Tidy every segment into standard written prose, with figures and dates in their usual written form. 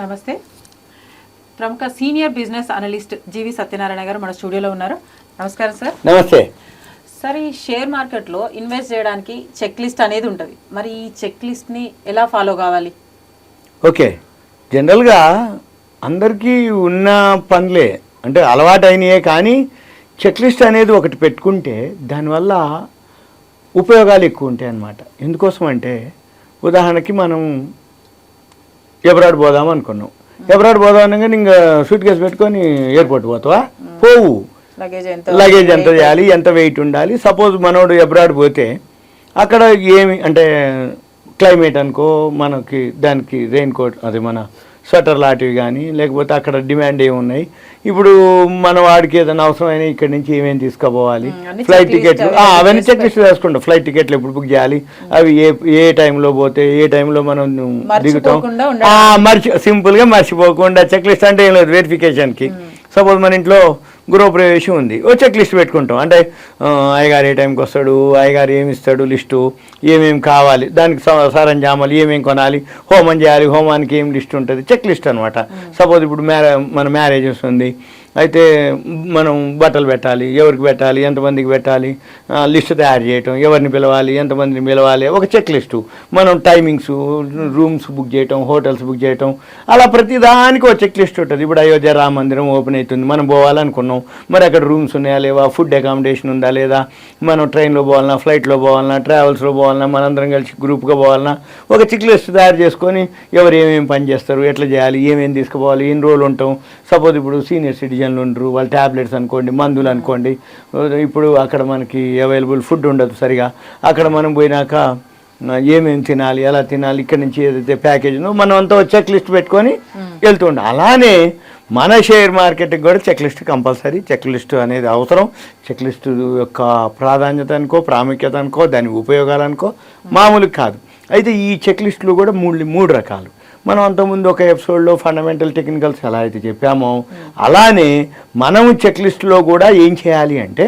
నమస్తే. ప్రముఖ senior business analyst జీవి సత్యనారాయణ గారు మన స్టూడియోలో ఉన్నారు. నమస్కారం సార్. నమస్తే సార్. ఈ షేర్ మార్కెట్లో ఇన్వెస్ట్ చేయడానికి చెక్ లిస్ట్ అనేది ఉంటుంది. మరి ఈ చెక్ లిస్ట్ని ఎలా ఫాలో కావాలి? ఓకే, జనరల్గా అందరికీ ఉన్న పనులే అంటే అలవాటు అయినాయే, కానీ చెక్ లిస్ట్ అనేది ఒకటి పెట్టుకుంటే దానివల్ల ఉపయోగాలు ఎక్కువ ఉంటాయి అన్నమాట. ఎందుకోసం అంటే ఉదాహరణకి మనం ఎబ్రాడ్ పోదాం అనుకున్నాం. ఎబ్రాడ్ పోదాం అనగానే ఇంకా సూట్ కేసు పెట్టుకొని ఎయిర్పోర్ట్ పోతావా? పోవు. లగేజ్ ఎంత చేయాలి, ఎంత వెయిట్ ఉండాలి. సపోజ్ మనోడు ఎబ్రాడ్ పోతే అక్కడ ఏమి అంటే క్లైమేట్ అనుకో, మనకి దానికి రెయిన్ కోట్ అది మన స్వెటర్ లాంటివి కానీ, లేకపోతే అక్కడ డిమాండ్ ఏమున్నాయి, ఇప్పుడు మన వాడికి ఏదైనా అవసరమైన ఇక్కడి నుంచి ఏమేమి తీసుకుపోవాలి, ఫ్లైట్ టికెట్లు అవన్నీ చెక్ లిస్ట్ వేసుకుంటాం. ఫ్లైట్ టికెట్లు ఎప్పుడు బుక్ చేయాలి, అవి ఏ టైంలో పోతే ఏ టైంలో మనం దిగుతాం, సింపుల్గా మర్చిపోకుండా చెక్ లిస్ట్ అంటే ఏం లేదు. వెరిఫికేషన్కి సపోజ్ మన ఇంట్లో గృహప్రవేశం ఉంది, ఓ చెక్ లిస్ట్ పెట్టుకుంటాం. అంటే అయ్యగారు ఏ టైంకి వస్తాడు, అయ్యగారు ఏమి ఇస్తాడు, లిస్టు ఏమేమి కావాలి, దానికి సరంజామాలు ఏమేమి కొనాలి, హోమం చేయాలి, హోమానికి ఏం లిస్ట్ ఉంటుంది, చెక్ లిస్ట్ అనమాట. సపోజ్ ఇప్పుడు మన మ్యారేజెస్ ఉంది, అయితే మనం బట్టలు పెట్టాలి, ఎవరికి పెట్టాలి, ఎంతమందికి పెట్టాలి, లిస్ట్ తయారు చేయటం, ఎవరిని పిలవాలి, ఎంతమందిని పిలవాలి, ఒక చెక్ లిస్టు. మనం టైమింగ్స్, రూమ్స్ బుక్ చేయటం, హోటల్స్ బుక్ చేయటం, అలా ప్రతిదానికి ఒక చెక్ లిస్ట్ ఉంటుంది. ఇప్పుడు అయోధ్య రామ మందిరం ఓపెన్ అవుతుంది, మనం పోవాలనుకున్నాం, మరి అక్కడ రూమ్స్ ఉన్నాయా లేవా, ఫుడ్ అకామిడేషన్ ఉందా లేదా, మనం ట్రైన్లో పోవాలన్నా, ఫ్లైట్లో పోవాలన్నా, ట్రావెల్స్లో పోవాలన్నా, మనందరం కలిసి గ్రూప్గా పోవాలన్నా, ఒక చెక్ లిస్ట్ తయారు చేసుకొని ఎవరు ఏమేమి పని చేస్తారు, ఎట్లా చేయాలి, ఏమేమి తీసుకుపోవాలి, ఎన్ని రోజులు ఉంటాం. సపోజ్ ఇప్పుడు సీనియర్ సిటిజన్లు ఉండరు, వాళ్ళ ట్యాబ్లెట్స్ అనుకోండి, మందులు అనుకోండి, ఇప్పుడు అక్కడ మనకి అవైలబుల్ ఫుడ్ ఉండదు సరిగా, అక్కడ మనం పోయినాక ఏమేమి తినాలి, ఎలా తినాలి, ఇక్కడి నుంచి ఏదైతే ప్యాకేజ్ ఉందో మనం అంతా చెక్ లిస్ట్ పెట్టుకొని వెళ్తుండే. అలానే మన షేర్ మార్కెట్కి కూడా checklist compulsory. Checklist అనేది అవసరం. చెక్ లిస్ట్ యొక్క ప్రాధాన్యత అనుకో, ప్రాముఖ్యత అనుకో, దాని ఉపయోగాలు అనుకో, మామూలుగా కాదు. అయితే ఈ చెక్ లిస్టులు కూడా మూడు రకాలు. మనం అంతకుముందు ఒక ఎపిసోడ్లో ఫండమెంటల్ టెక్నికల్స్ ఎలా అయితే చెప్పామో, అలానే మనము చెక్ లిస్టులో కూడా ఏం చేయాలి అంటే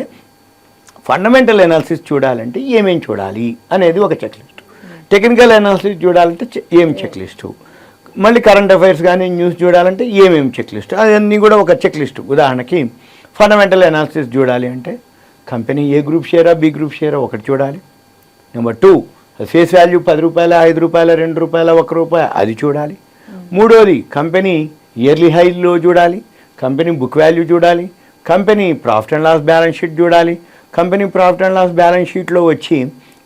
ఫండమెంటల్ అనాలిసిస్ చూడాలంటే ఏమేం చూడాలి అనేది ఒక చెక్ లిస్టు, టెక్నికల్ అనాలిసిస్ చూడాలంటే ఏం చెక్ లిస్టు, మళ్ళీ కరెంట్ అఫైర్స్ కానీ న్యూస్ చూడాలంటే ఏమేమి చెక్ లిస్టు, అవన్నీ కూడా ఒక చెక్ లిస్టు. ఉదాహరణకి ఫండమెంటల్ అనాలిసిస్ చూడాలి అంటే కంపెనీ ఏ గ్రూప్ షేరా, బి గ్రూప్ షేరా ఒకటి చూడాలి. నెంబర్ 2, ఫేస్ వాల్యూ 10 రూపాయల, 5 రూపాయల, 2 రూపాయల, 1 రూపాయ, అది చూడాలి. మూడోది కంపెనీ ఇయర్లీ హైలో చూడాలి, కంపెనీ బుక్ వాల్యూ చూడాలి, company profit and loss balance sheet చూడాలి. Company profit and loss balance షీట్లో వచ్చి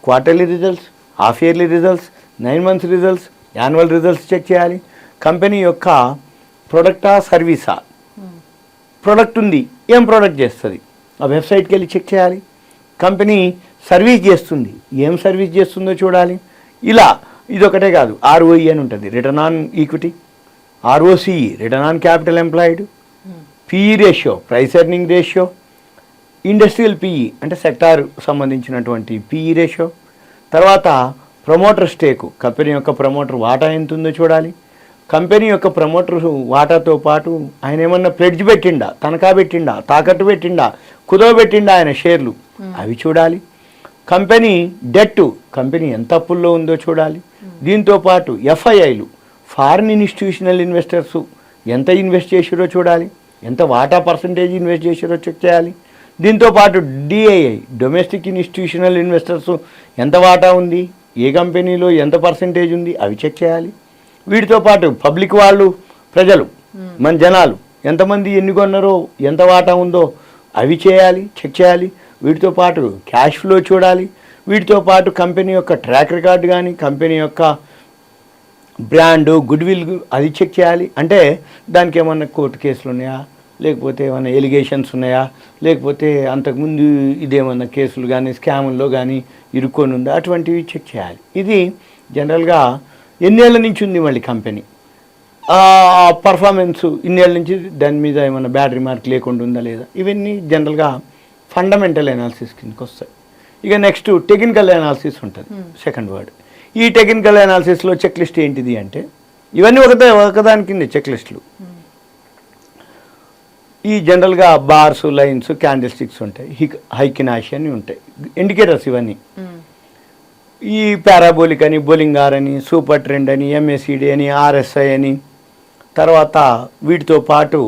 quarterly results, half yearly results, 9 months results, annual results check చేయాలి. కంపెనీ యొక్క ప్రొడక్టా సర్వీసా, ప్రొడక్ట్ ఉంది, ఏం ప్రొడక్ట్ చేస్తుంది, ఆ వెబ్సైట్కి వెళ్ళి చెక్ చేయాలి. కంపెనీ సర్వీస్ చేస్తుంది, ఏం సర్వీస్ చేస్తుందో చూడాలి. ఇలా ఇదొకటే కాదు, ROE అని ఉంటుంది, return on equity, ROCE return on capital employed, PE ratio price earning ratio, industrial PE అంటే సెక్టార్ సంబంధించినటువంటి PE రేషియో, తర్వాత ప్రమోటర్ స్టేకు, కంపెనీ యొక్క ప్రమోటర్ వాటా ఎంత ఉందో చూడాలి. కంపెనీ యొక్క ప్రమోటర్ వాటాతో పాటు ఆయన ఏమన్నా ప్లెడ్జ్ పెట్టిండా, తనఖా పెట్టిండా, తాకట్టు పెట్టిండా, కుదవబెట్టిండా ఆయన షేర్లు, అవి చూడాలి. కంపెనీ డెట్, కంపెనీ ఎంత అప్పుల్లో ఉందో చూడాలి. దీంతోపాటు FIIలు, ఫారిన్ ఇన్స్టిట్యూషనల్ ఇన్వెస్టర్స్ ఎంత ఇన్వెస్ట్ చేసారో చూడాలి, ఎంత వాటా పర్సంటేజ్ ఇన్వెస్ట్ చేసారో చెక్ చేయాలి. దీంతోపాటు DII, డొమెస్టిక్ ఇన్స్టిట్యూషనల్ ఇన్వెస్టర్స్ ఎంత వాటా ఉంది, ఏ కంపెనీలో ఎంత పర్సంటేజ్ ఉంది, అవి చెక్ చేయాలి. వీటితో పాటు పబ్లిక్ వాళ్ళు, ప్రజలు, మన జనాలు ఎంతమంది ఎన్ని కొన్నారో, ఎంత వాటా ఉందో అవి చేయాలి, చెక్ చేయాలి. వీటితో పాటు క్యాష్ ఫ్లో చూడాలి. వీటితో పాటు కంపెనీ యొక్క ట్రాక్ రికార్డు కానీ, కంపెనీ యొక్క బ్రాండు, గుడ్విల్, అది చెక్ చేయాలి. అంటే దానికి ఏమన్నా కోర్టు కేసులు ఉన్నాయా, లేకపోతే ఏమైనా ఎలిగేషన్స్ ఉన్నాయా, లేకపోతే అంతకుముందు ఇదేమన్నా కేసులు కానీ స్కాముల్లో కానీ ఇరుక్కొని ఉందా, అటువంటివి చెక్ చేయాలి. ఇది జనరల్గా ఎన్నేళ్ళ నుంచి ఉంది మళ్ళీ కంపెనీ, పర్ఫార్మెన్స్ ఇన్నేళ్ళ నుంచి దాని మీద ఏమైనా బ్యాడ్ రిమార్క్ లేకుండా ఉందా లేదా, ఇవన్నీ జనరల్గా ఫండమెంటల్ అనాలిసిస్ కిందకి వస్తాయి. ఇక నెక్స్ట్ టెక్నికల్ అనాలిసిస్ ఉంటుంది, సెకండ్ వర్డ్. ఈ టెక్నికల్ అనాలిసిస్లో చెక్ లిస్ట్ ఏంటిది అంటే ఇవన్నీ ఒకదాని కింద చెక్ లిస్టులు. ఈ జనరల్గా బార్స్, లైన్స్, క్యాండిల్ స్టిక్స్ ఉంటాయి, హైకినాషి అని ఉంటాయి, ఇండికేటర్స్ ఇవన్నీ. ఈ పారాబోలిక్ అని, బోలింగార్ అని, సూపర్ ట్రెండ్ అని, MACD అని, RSI అని, తర్వాత వీటితో పాటు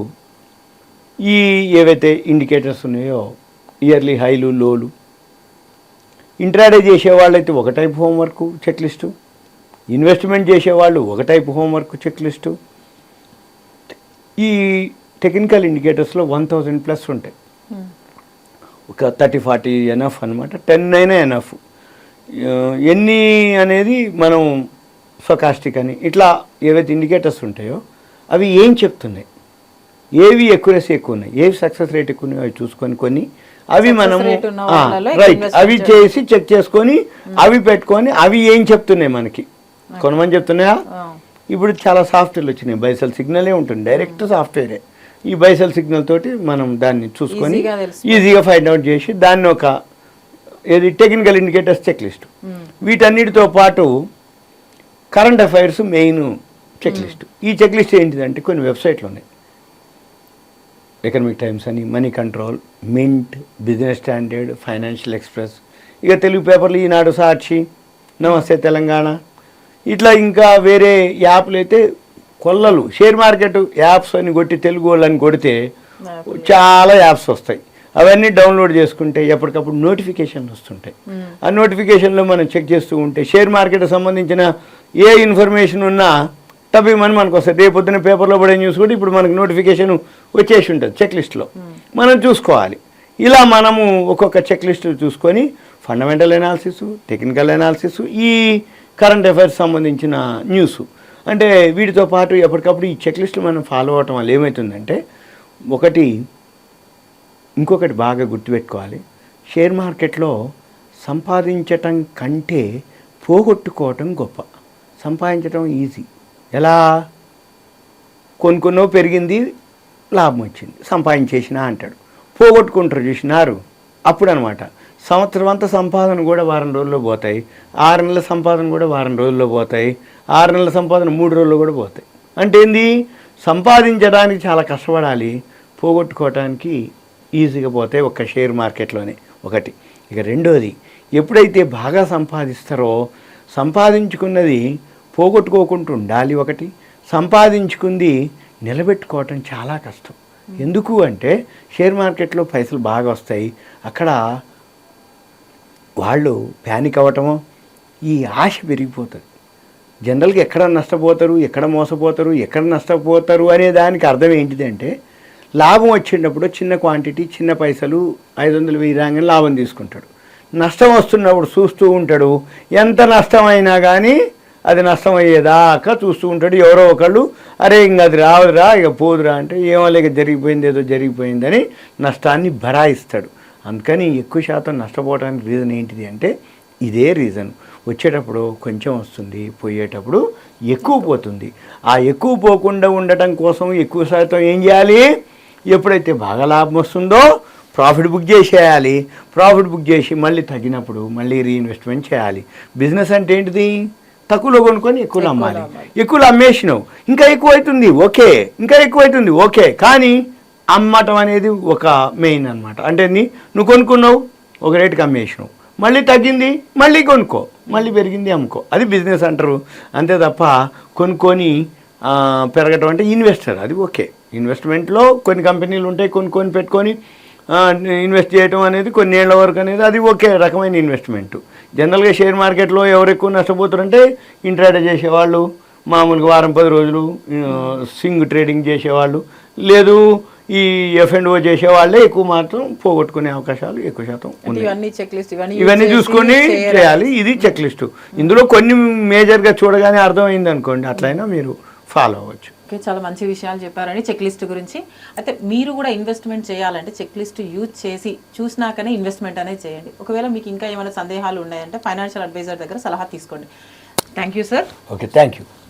ఈ ఏవైతే ఇండికేటర్స్ ఉన్నాయో ఇయర్లీ హైలు లోలు, ఇంట్రాడే చేసేవాళ్ళైతే ఒక type homework checklist, investment చేసేవాళ్ళు ఒక టైప్ హోంవర్క్ చెక్ లిస్టు. ఈ టెక్నికల్ ఇండికేటర్స్లో 1000+ ఉంటాయి. ఒక 30-40 ఎనఫ్ అనమాట, 10 అయినా ఎనఫ్. ఎన్ని అనేది మనం స్టొకాస్టిక్ అని ఇట్లా ఏవైతే ఇండికేటర్స్ ఉంటాయో అవి ఏం చెప్తున్నాయి, ఏవి ఎక్యురసీ ఎక్కువ ఉన్నాయి, ఏవి సక్సెస్ రేట్ ఎక్కువ ఉన్నాయి అవి చూసుకొని కొన్ని అవి మనము రైట్ అవి చేసి చెక్ చేసుకొని అవి పెట్టుకొని అవి ఏం చెప్తున్నాయి మనకి కొనమని చెప్తున్నాయా. ఇప్పుడు చాలా సాఫ్ట్వేర్లు వచ్చినాయి, బైసెల్ సిగ్నలే ఉంటుంది, డైరెక్ట్ సాఫ్ట్వేరే. ఈ బైసెల్ సిగ్నల్ తోటి మనం దాన్ని చూసుకొని ఈజీగా ఫైండ్ అవుట్ చేసి దాన్ని ఒక ఏది టెక్నికల్ ఇండికేటర్స్ చెక్ లిస్ట్. వీటన్నిటితో పాటు current affairs main checklist. ఈ చెక్ లిస్ట్ ఏంటిదంటే కొన్ని వెబ్సైట్లు ఉన్నాయి, ఎకనామిక్ టైమ్స్ అని, Moneycontrol, Mint, Business Standard, Financial Express, ఇక తెలుగు పేపర్లు ఈనాడు, సాక్షి, నమస్తే తెలంగాణ, ఇట్లా ఇంకా వేరే యాప్లు అయితే కొల్లలు. షేర్ మార్కెట్ యాప్స్ అని కొట్టి తెలుగు వాళ్ళని కొడితే చాలా యాప్స్ వస్తాయి. అవన్నీ డౌన్లోడ్ చేసుకుంటే ఎప్పటికప్పుడు నోటిఫికేషన్లు వస్తుంటాయి. ఆ నోటిఫికేషన్లో మనం చెక్ చేస్తూ ఉంటే షేర్ మార్కెట్కి సంబంధించిన ఏ ఇన్ఫర్మేషన్ ఉన్నా టబ్బిమని మనకు వస్తుంది. రేపు పొద్దున్న పేపర్లో పడే న్యూస్ కూడా ఇప్పుడు మనకు నోటిఫికేషన్ వచ్చేసి ఉంటుంది చెక్ లిస్ట్లో, మనం చూసుకోవాలి. ఇలా మనము ఒక్కొక్క చెక్ లిస్ట్ చూసుకొని ఫండమెంటల్ ఎనాలిసిస్, టెక్నికల్ ఎనాలిసిస్, ఈ కరెంట్ అఫైర్స్ సంబంధించిన న్యూస్, అంటే వీటితో పాటు ఎప్పటికప్పుడు ఈ చెక్ లిస్టులు మనం ఫాలో అవటం వల్ల ఏమవుతుందంటే ఇంకొకటి బాగా గుర్తుపెట్టుకోవాలి, షేర్ మార్కెట్లో సంపాదించటం కంటే పోగొట్టుకోవటం గొప్ప. సంపాదించటం ఈజీ, ఎలా కొనుక్కున్నో పెరిగింది లాభం వచ్చింది సంపాదించేసినా అంటాడు. పోగొట్టుకుంటారు చూసినారు అప్పుడు అనమాట. సంవత్సరం అంతా సంపాదన కూడా వారం రోజుల్లో పోతాయి, 6 నెలల సంపాదన కూడా వారం రోజుల్లో పోతాయి, 6 నెలల సంపాదన 3 రోజుల్లో కూడా పోతాయి. అంటే ఏంది, సంపాదించడానికి చాలా కష్టపడాలి, పోగొట్టుకోవటానికి ఈజీగా పోతాయి ఒక్క షేర్ మార్కెట్లోనే ఒకటి. ఇక రెండోది, ఎప్పుడైతే బాగా సంపాదిస్తారో సంపాదించుకున్నది పోగొట్టుకోకుండా ఉండాలి ఒకటి, సంపాదించుకుంది నిలబెట్టుకోవటం చాలా కష్టం. ఎందుకు అంటే షేర్ మార్కెట్లో పైసలు బాగా వస్తాయి, అక్కడ వాళ్ళు ప్యానిక్ అవ్వటమో ఈ ఆశ పెరిగిపోతుంది. జనరల్గా ఎక్కడ నష్టపోతారు, ఎక్కడ మోసపోతారు, ఎక్కడ నష్టపోతారు అనే దానికి అర్థం ఏంటిదంటే లాభం వచ్చేటప్పుడు చిన్న క్వాంటిటీ, చిన్న పైసలు, 500 1000 రాగానే లాభం తీసుకుంటాడు. నష్టం వస్తున్నప్పుడు చూస్తూ ఉంటాడు, ఎంత నష్టమైనా కానీ అది నష్టం అయ్యేదాకా చూస్తూ ఉంటాడు. ఎవరో ఒకళ్ళు అరే ఇంక అది రాదురా ఇక పోదురా అంటే ఏమో లేక జరిగిపోయింది ఏదో జరిగిపోయిందని నష్టాన్ని భరాయిస్తాడు. అందుకని ఎక్కువ శాతం నష్టపోవడానికి రీజన్ ఏంటిది అంటే ఇదే రీజన్. వచ్చేటప్పుడు కొంచెం వస్తుంది, పోయేటప్పుడు ఎక్కువ పోతుంది. ఆ ఎక్కువ పోకుండా ఉండటం కోసం ఎక్కువ శాతం ఏం చేయాలి, ఎప్పుడైతే బాగా లాభం వస్తుందో ప్రాఫిట్ బుక్ చేసేయాలి. ప్రాఫిట్ బుక్ చేసి మళ్ళీ తగ్గినప్పుడు మళ్ళీ రీఇన్వెస్ట్మెంట్ చేయాలి. బిజినెస్ అంటే ఏంటిది, తక్కువలో కొనుక్కొని ఎక్కువలో అమ్మాలి. ఎక్కువలో అమ్మేసినావు ఇంకా ఎక్కువ అవుతుంది ఓకే, ఇంకా ఎక్కువ అవుతుంది ఓకే, కానీ అమ్మటం అనేది ఒక మెయిన్ అనమాట. అంటే నువ్వు కొనుక్కున్నావు ఒక రేటుకి అమ్మేసినావు, మళ్ళీ తగ్గింది మళ్ళీ కొనుక్కో, మళ్ళీ పెరిగింది అమ్ముకో, అది బిజినెస్ అంటారు. అంతే తప్ప కొనుక్కొని పెరగటం అంటే ఇన్వెస్టర్, అది ఓకే. ఇన్వెస్ట్మెంట్లో కొన్ని కంపెనీలు ఉంటాయి, కొనుక్కొని పెట్టుకొని ఇన్వెస్ట్ చేయడం అనేది కొన్ని ఏళ్ల వరకు అనేది అది ఒకే రకమైన ఇన్వెస్ట్మెంట్. జనరల్గా షేర్ మార్కెట్లో ఎవరు ఎక్కువ నష్టపోతారంటే ఇంట్రాడే చేసేవాళ్ళు, మామూలుగా వారం 10 రోజులు సింగ్ ట్రేడింగ్ చేసేవాళ్ళు, లేదు ఈ F&O చేసేవాళ్ళే ఎక్కువ మాత్రం పోగొట్టుకునే అవకాశాలు ఎక్కువ శాతం ఉన్నాయి. ఇవన్నీ చూసుకొని చేయాలి. ఇది చెక్ లిస్టు. ఇందులో కొన్ని మేజర్గా చూడగానే అర్థమైంది అనుకోండి, అట్లయినా మీరు ఫాలో అవ్వచ్చు. ఓకే, చాలా మంచి విషయాలు చెప్పారని చెక్ లిస్ట్ గురించి. అయితే మీరు కూడా ఇన్వెస్ట్మెంట్ చేయాలంటే చెక్ లిస్ట్ యూజ్ చేసి చూసినాకనే ఇన్వెస్ట్మెంట్ అనేది చేయండి. ఒకవేళ మీకు ఇంకా ఏమైనా సందేహాలు ఉన్నాయంటే ఫైనాన్షియల్ అడ్వైజర్ దగ్గర సలహా తీసుకోండి. Thank you sir. Okay, thank you.